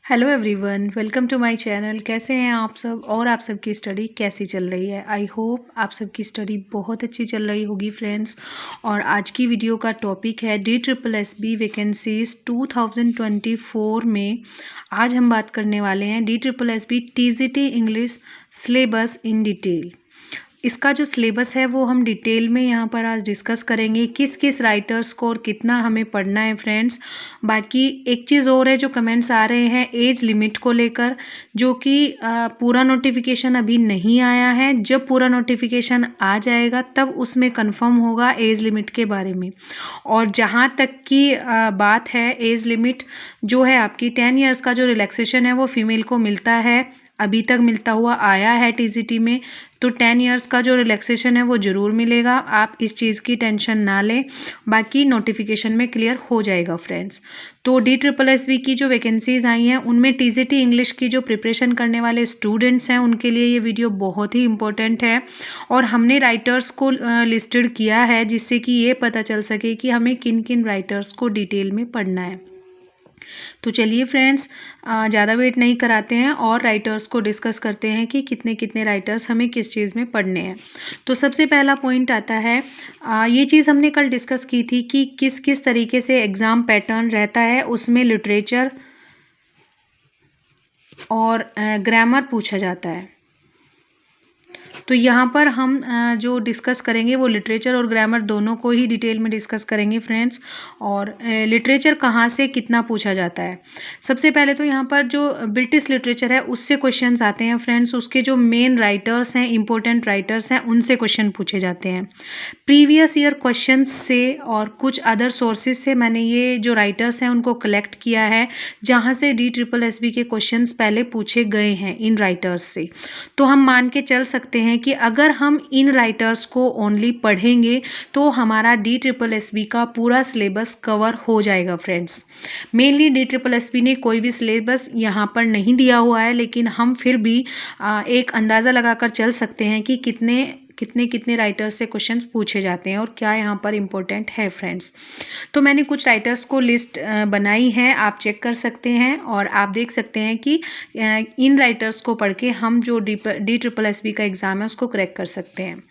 Hello everyone, welcome to my channel. कैसे हैं आप सब और आप सबकी स्टडी कैसी चल रही है। आई होप आप सबकी स्टडी बहुत अच्छी चल रही होगी फ्रेंड्स। और आज की वीडियो का टॉपिक है DSSB वैकेंसीज 2024 में। आज हम बात करने वाले हैं DSSB TGT English syllabus in detail. इसका जो सिलेबस है वो हम डिटेल में यहाँ पर आज डिस्कस करेंगे, किस किस राइटर्स को और कितना हमें पढ़ना है फ्रेंड्स। बाकी एक चीज़ और है, जो कमेंट्स आ रहे हैं एज लिमिट को लेकर, जो कि पूरा नोटिफिकेशन अभी नहीं आया है। जब पूरा नोटिफिकेशन आ जाएगा तब उसमें कंफर्म होगा एज लिमिट के बारे में। और जहाँ तक की बात है, एज लिमिट जो है आपकी 10 ईयर्स का जो रिलैक्सेशन है वो फीमेल को मिलता है, अभी तक मिलता हुआ आया है TGT में। तो 10 ईयर्स का जो रिलैक्सेशन है वो ज़रूर मिलेगा, आप इस चीज़ की टेंशन ना लें। बाकी नोटिफिकेशन में क्लियर हो जाएगा फ्रेंड्स। तो DSSB की जो वैकेंसीज़ आई हैं उनमें TGT इंग्लिश की जो प्रिपरेशन करने वाले स्टूडेंट्स हैं उनके लिए ये वीडियो बहुत ही इंपॉर्टेंट है। और हमने राइटर्स को लिस्टेड किया है, जिससे कि ये पता चल सके कि हमें किन किन राइटर्स को डिटेल में पढ़ना है। तो चलिए फ्रेंड्स, ज़्यादा वेट नहीं कराते हैं और राइटर्स को डिस्कस करते हैं कि कितने कितने राइटर्स हमें किस चीज़ में पढ़ने हैं। तो सबसे पहला पॉइंट आता है, ये चीज़ हमने कल डिस्कस की थी कि किस किस तरीके से एग्ज़ाम पैटर्न रहता है। उसमें लिटरेचर और ग्रामर पूछा जाता है। तो यहाँ पर हम जो डिस्कस करेंगे वो लिटरेचर और ग्रामर दोनों को ही डिटेल में डिस्कस करेंगे फ्रेंड्स। और लिटरेचर कहाँ से कितना पूछा जाता है। सबसे पहले तो यहाँ पर जो ब्रिटिश लिटरेचर है उससे क्वेश्चंस आते हैं फ्रेंड्स। उसके जो मेन राइटर्स हैं, इंपॉर्टेंट राइटर्स हैं, उनसे क्वेश्चन पूछे जाते हैं प्रीवियस ईयर क्वेश्चन से। और कुछ अदर सोर्सेज से मैंने ये जो राइटर्स हैं उनको कलेक्ट किया है, जहाँ से DSSB के क्वेश्चन पहले पूछे गए हैं इन राइटर्स से। तो हम मान के चल सकते हैं कि अगर हम इन राइटर्स को ओनली पढ़ेंगे तो हमारा DSSB का पूरा सिलेबस कवर हो जाएगा फ्रेंड्स। मेनली DSSB ने कोई भी सिलेबस यहाँ पर नहीं दिया हुआ है, लेकिन हम फिर भी एक अंदाज़ा लगाकर चल सकते हैं कि कितने राइटर्स से क्वेश्चंस पूछे जाते हैं और क्या यहाँ पर इम्पोर्टेंट है फ्रेंड्स। तो मैंने कुछ राइटर्स को लिस्ट बनाई है, आप चेक कर सकते हैं और आप देख सकते हैं कि इन राइटर्स को पढ़ के हम जो DSSB का एग्ज़ाम है उसको क्रैक कर सकते हैं।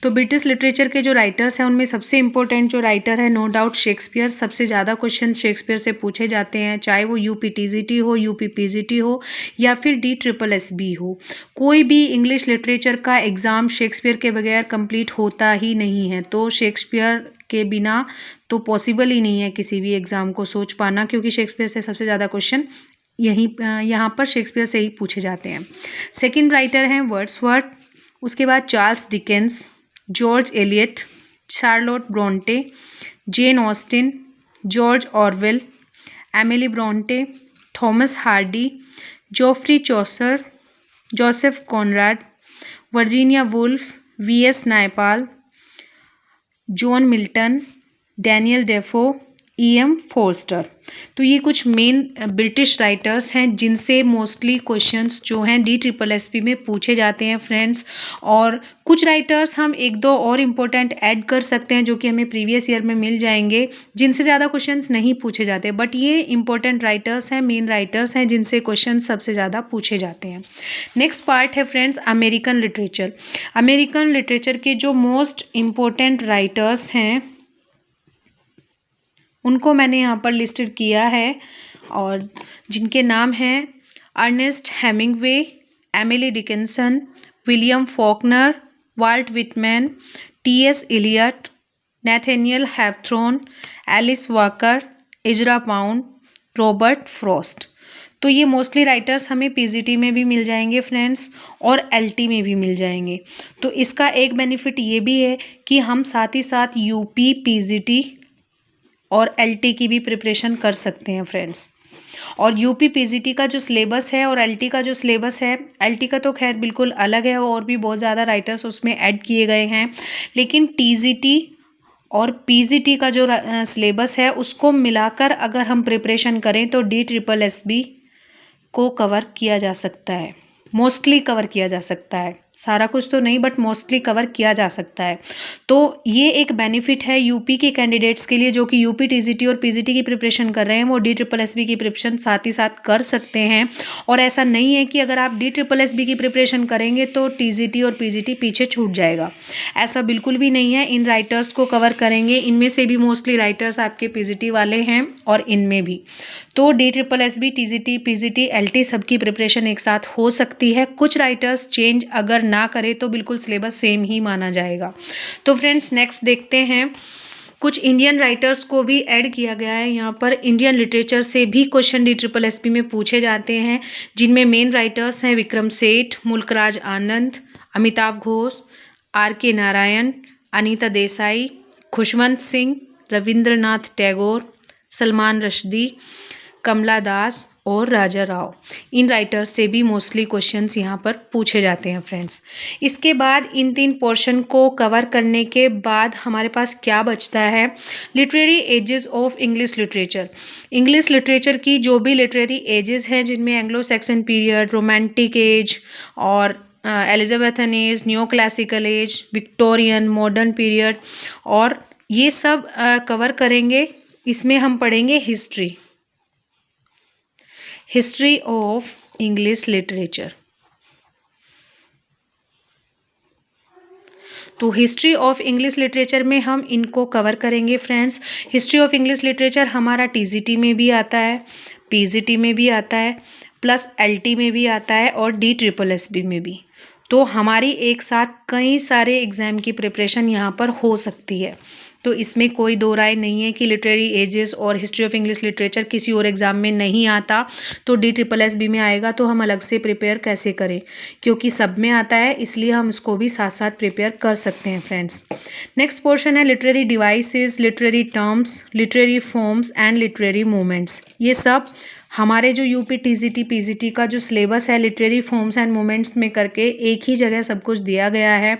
तो ब्रिटिश लिटरेचर के जो राइटर्स हैं उनमें सबसे इम्पोर्टेंट जो राइटर है नो डाउट शेक्सपियर। सबसे ज़्यादा क्वेश्चन शेक्सपियर से पूछे जाते हैं, चाहे वो UP TGT हो, UP PGT हो या फिर DSSB हो। कोई भी इंग्लिश लिटरेचर का एग्ज़ाम शेक्सपियर के बगैर कंप्लीट होता ही नहीं है। तो शेक्सपियर के बिना तो पॉसिबल ही नहीं है किसी भी एग्ज़ाम को सोच पाना, क्योंकि शेक्सपियर से सबसे ज़्यादा क्वेश्चन यहाँ पर शेक्सपियर से ही पूछे जाते हैं। सेकंड राइटर हैं वर्ड्सवर्थ, उसके बाद Charles Dickens, George Eliot, Charlotte Bronte, Jane Austen, George Orwell, Emily Bronte, Thomas Hardy, Geoffrey Chaucer, Joseph Conrad, Virginia Woolf, VS Naipaul, John Milton, Daniel Defoe, EM Forster. तो ये कुछ main British writers हैं जिनसे mostly questions जो हैं DSSB में पूछे जाते हैं फ्रेंड्स। और कुछ राइटर्स हम एक दो और इम्पोर्टेंट ऐड कर सकते हैं जो कि हमें प्रीवियस ईयर में मिल जाएंगे, जिनसे ज़्यादा क्वेश्चंस नहीं पूछे जाते। बट ये इंपॉर्टेंट राइटर्स हैं, मेन राइटर्स हैं जिनसे क्वेश्चन सबसे ज़्यादा पूछे जाते हैं। नेक्स्ट पार्ट है friends American literature. American literature के जो मोस्ट इम्पोर्टेंट राइटर्स हैं उनको मैंने यहाँ पर लिस्टेड किया है, और जिनके नाम हैं Ernest Hemingway, Emily Dickinson, William Faulkner, Walt Whitman, TS Eliot, Nathaniel Hawthorne, Alice Walker, Ezra Pound, Robert Frost. तो ये मोस्टली राइटर्स हमें PGT में भी मिल जाएंगे फ्रेंड्स और LT में भी मिल जाएंगे। तो इसका एक बेनिफिट ये भी है कि हम साथ ही साथ UP PGT और LT की भी प्रिपरेशन कर सकते हैं फ्रेंड्स। और UP PGT का जो सिलेबस है और LT का जो सिलेबस है, LT का तो खैर बिल्कुल अलग है और भी बहुत ज़्यादा राइटर्स उसमें ऐड किए गए हैं, लेकिन TGT और PGT का जो सिलेबस है उसको मिलाकर अगर हम प्रिपरेशन करें तो DSSB को कवर किया जा सकता है, मोस्टली कवर किया जा सकता है। सारा कुछ तो नहीं बट मोस्टली कवर किया जा सकता है। तो ये एक बेनिफिट है यूपी के कैंडिडेट्स के लिए जो कि यूपी टीजीटी और पीजीटी की प्रिपरेशन कर रहे हैं, वो DSSB की प्रिपरेशन साथ ही साथ कर सकते हैं। और ऐसा नहीं है कि अगर आप DSSB की प्रिपरेशन करेंगे तो टीजीटी और पीजीटी पीछे छूट जाएगा, ऐसा बिल्कुल भी नहीं है। इन राइटर्स को कवर करेंगे, इनमें से भी मोस्टली राइटर्स आपके पीजीटी वाले हैं और इनमें भी। तो DSSB, टीजीटी, पीजीटी, एलटी सबकी प्रिपरेशन एक साथ हो सकती है। कुछ राइटर्स चेंज अगर ना करे तो बिल्कुल सिलेबस सेम ही माना जाएगा। तो फ्रेंड्स नेक्स्ट देखते हैं, कुछ इंडियन राइटर्स को भी ऐड किया गया है यहाँ पर। इंडियन लिटरेचर से भी क्वेश्चन DSSB में पूछे जाते हैं, जिनमें मेन राइटर्स हैं विक्रम सेठ, मुल्कराज आनंद, अमिताभ घोष, RK नारायण, अनीता देसाई, खुशवंत सिंह, रविंद्रनाथ टैगोर, सलमान रश्दी, कमला दास और राजा राव। इन राइटर्स से भी मोस्टली क्वेश्चंस यहाँ पर पूछे जाते हैं फ्रेंड्स। इसके बाद इन 3 पोर्शन को कवर करने के बाद हमारे पास क्या बचता है, literary ages of English literature. English literature की जो भी लिटरेरी एजेस हैं, जिनमें Anglo Saxon period, romantic age और Elizabethan age, new classical age, Victorian, modern period, और ये सब कवर करेंगे। इसमें हम पढ़ेंगे हिस्ट्री ऑफ इंग्लिश लिटरेचर। तो हिस्ट्री ऑफ इंग्लिश लिटरेचर में हम इनको कवर करेंगे friends. History of English literature हमारा टीजीटी में भी आता है, पीजीटी में भी आता है, प्लस एलटी में भी आता है और DSSB में भी। तो हमारी एक साथ कई सारे एग्ज़ाम की प्रिपरेशन यहाँ पर हो सकती है। तो इसमें कोई दो राय नहीं है कि लिटरेरी एजेस और हिस्ट्री ऑफ इंग्लिश लिटरेचर किसी और एग्ज़ाम में नहीं आता तो DSSB में आएगा, तो हम अलग से प्रिपेयर कैसे करें, क्योंकि सब में आता है, इसलिए हम इसको भी साथ साथ प्रिपेयर कर सकते हैं फ्रेंड्स। नेक्स्ट पोर्शन है literary devices, literary terms, literary forms and literary movements. ये सब हमारे जो यूपी टीजीटी पीजीटी का जो सिलेबस है लिटरेरी फॉर्म्स एंड मूवमेंट्स में करके एक ही जगह सब कुछ दिया गया है।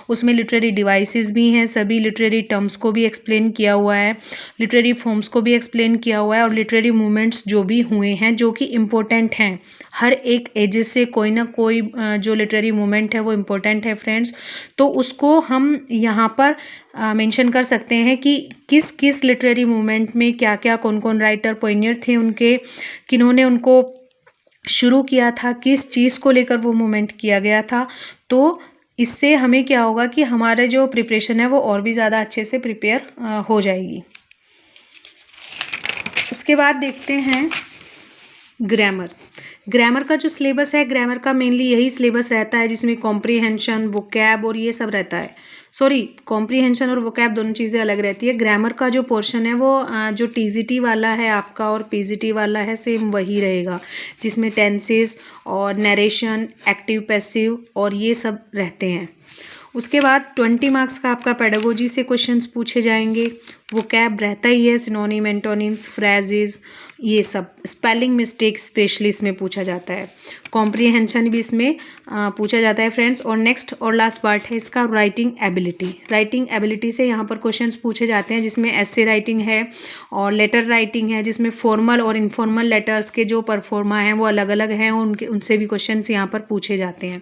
उसमें लिटरेरी डिवाइसेस भी हैं, सभी लिटरेरी टर्म्स को भी एक्सप्लेन किया हुआ है, लिटरेरी फॉर्म्स को भी एक्सप्लेन किया हुआ है, और लिटरेरी मूवमेंट्स जो भी हुए हैं जो कि इम्पोर्टेंट हैं। हर एक एजेस से कोई ना कोई जो लिटरेरी मूवमेंट है वो इम्पोर्टेंट है फ्रेंड्स। तो उसको हम यहाँ पर मेंशन कर सकते हैं कि किस किस लिटरेरी मूवमेंट में क्या क्या कौन कौन राइटर पोइनियर थे उनके, किन्होंने उनको शुरू किया था, किस चीज़ को लेकर वो मूवमेंट किया गया था। तो इससे हमें क्या होगा कि हमारे जो प्रिपरेशन है वो और भी ज़्यादा अच्छे से प्रिपेयर हो जाएगी। उसके बाद देखते हैं ग्रामर का जो सिलेबस है, ग्रामर का मेनली यही सिलेबस रहता है जिसमें कॉम्प्रीहेंशन, वोकैब और ये सब रहता है। सॉरी, कॉम्प्रीहेंशन और वोकैब दोनों चीज़ें अलग रहती है। ग्रामर का जो पोर्शन है वो जो टीजीटी वाला है आपका और पीजीटी वाला है सेम वही रहेगा, जिसमें टेंसेस और नरेशन, एक्टिव पैसिव और ये सब रहते हैं। उसके बाद 20 मार्क्स का आपका पेडागोजी से क्वेश्चंस पूछे जाएंगे। वोकैब रहता ही है, सिनोनिम, एंटोनिम्स, फ्रेजेस, ये सब। स्पेलिंग मिस्टेक स्पेशली इसमें पूछा जाता है। कॉम्प्रीहेंशन भी इसमें पूछा जाता है फ्रेंड्स। और नेक्स्ट और लास्ट पार्ट है इसका राइटिंग एबिलिटी। राइटिंग एबिलिटी से यहाँ पर क्वेश्चंस पूछे जाते हैं, जिसमें एसे राइटिंग है और लेटर राइटिंग है, जिसमें फॉर्मल और इनफॉर्मल लेटर्स के जो परफॉर्मा हैं वो अलग अलग हैं, उनसे भी क्वेश्चंस यहाँ पर पूछे जाते हैं।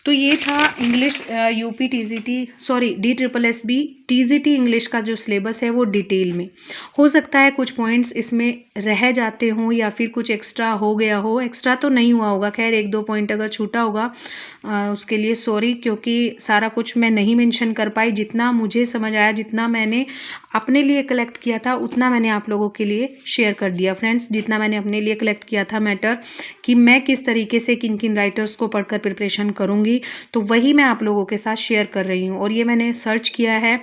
तो ये था English UP DSSB TGT English का जो सिलेबस है वो डिटेल में। हो सकता है कुछ पॉइंट्स इसमें रह जाते हों या फिर कुछ एक्स्ट्रा हो गया हो। एक्स्ट्रा तो नहीं हुआ होगा, खैर 1-2 पॉइंट अगर छूटा होगा उसके लिए सॉरी, क्योंकि सारा कुछ मैं नहीं मेंशन कर पाई। जितना मुझे समझ आया, जितना मैंने अपने लिए कलेक्ट किया था उतना मैंने आप लोगों के लिए शेयर कर दिया फ्रेंड्स। जितना मैंने अपने लिए कलेक्ट किया था मैटर कि मैं किस तरीके से किन किन राइटर्स को पढ़कर प्रिपरेशन करूँगी, तो वही मैं आप लोगों के साथ शेयर कर रही हूँ। और ये मैंने सर्च किया है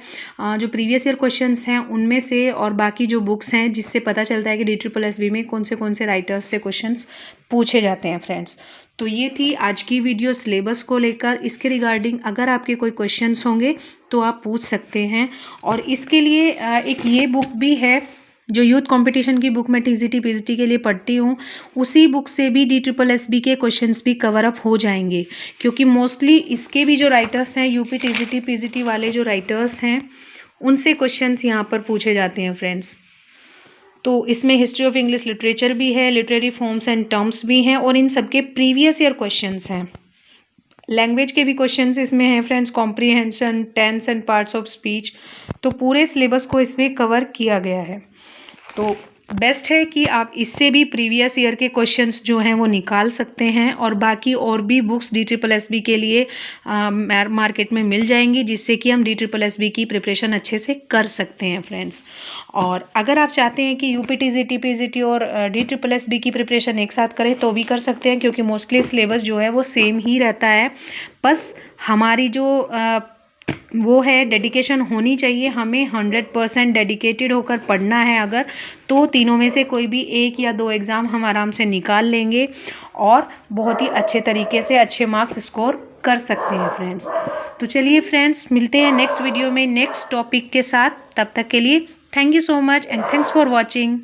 जो प्रीवियस ईयर क्वेश्चंस हैं उनमें से, और बाकी जो बुक्स हैं, जिससे पता चलता है कि DSSB में कौन से राइटर्स से क्वेश्चंस पूछे जाते हैं फ्रेंड्स। तो ये थी आज की वीडियो सिलेबस को लेकर। इसके रिगार्डिंग अगर आपके कोई क्वेश्चंस होंगे तो आप पूछ सकते हैं। और इसके लिए एक ये बुक भी है जो यूथ कंपटीशन की बुक मैं टीजीटी पीजीटी के लिए पढ़ती हूँ, उसी बुक से भी DSSB के क्वेश्चंस भी कवर अप हो जाएंगे, क्योंकि मोस्टली इसके भी जो राइटर्स हैं यूपी टीजीटी पीजीटी वाले जो राइटर्स हैं उनसे क्वेश्चंस यहाँ पर पूछे जाते हैं फ्रेंड्स। तो इसमें हिस्ट्री ऑफ इंग्लिश लिटरेचर भी है, लिटरेरी फॉर्म्स एंड टर्म्स भी हैं, और इन सबके प्रीवियस ईयर क्वेश्चंस हैं। लैंग्वेज के भी क्वेश्चंस इसमें हैं friends, comprehension, tense and parts of speech. तो पूरे सिलेबस को इसमें कवर किया गया है। तो बेस्ट है कि आप इससे भी प्रीवियस ईयर के क्वेश्चंस जो हैं वो निकाल सकते हैं, और बाकी और भी बुक्स DSSB के लिए मार्केट में मिल जाएंगी, जिससे कि हम DSSB की प्रिपरेशन अच्छे से कर सकते हैं फ्रेंड्स। और अगर आप चाहते हैं कि UPTZ, TPGT और DSSB की प्रिपरेशन एक साथ करें तो भी कर सकते हैं, क्योंकि मोस्टली सिलेबस जो है वो सेम ही रहता है। बस हमारी जो वो है डेडिकेशन होनी चाहिए, हमें 100% डेडिकेटेड होकर पढ़ना है अगर, तो तीनों में से कोई भी एक या दो एग्ज़ाम हम आराम से निकाल लेंगे और बहुत ही अच्छे तरीके से अच्छे मार्क्स स्कोर कर सकते हैं फ्रेंड्स। तो चलिए फ्रेंड्स, मिलते हैं नेक्स्ट वीडियो में नेक्स्ट टॉपिक के साथ। तब तक के लिए thank you so much and thanks for watching.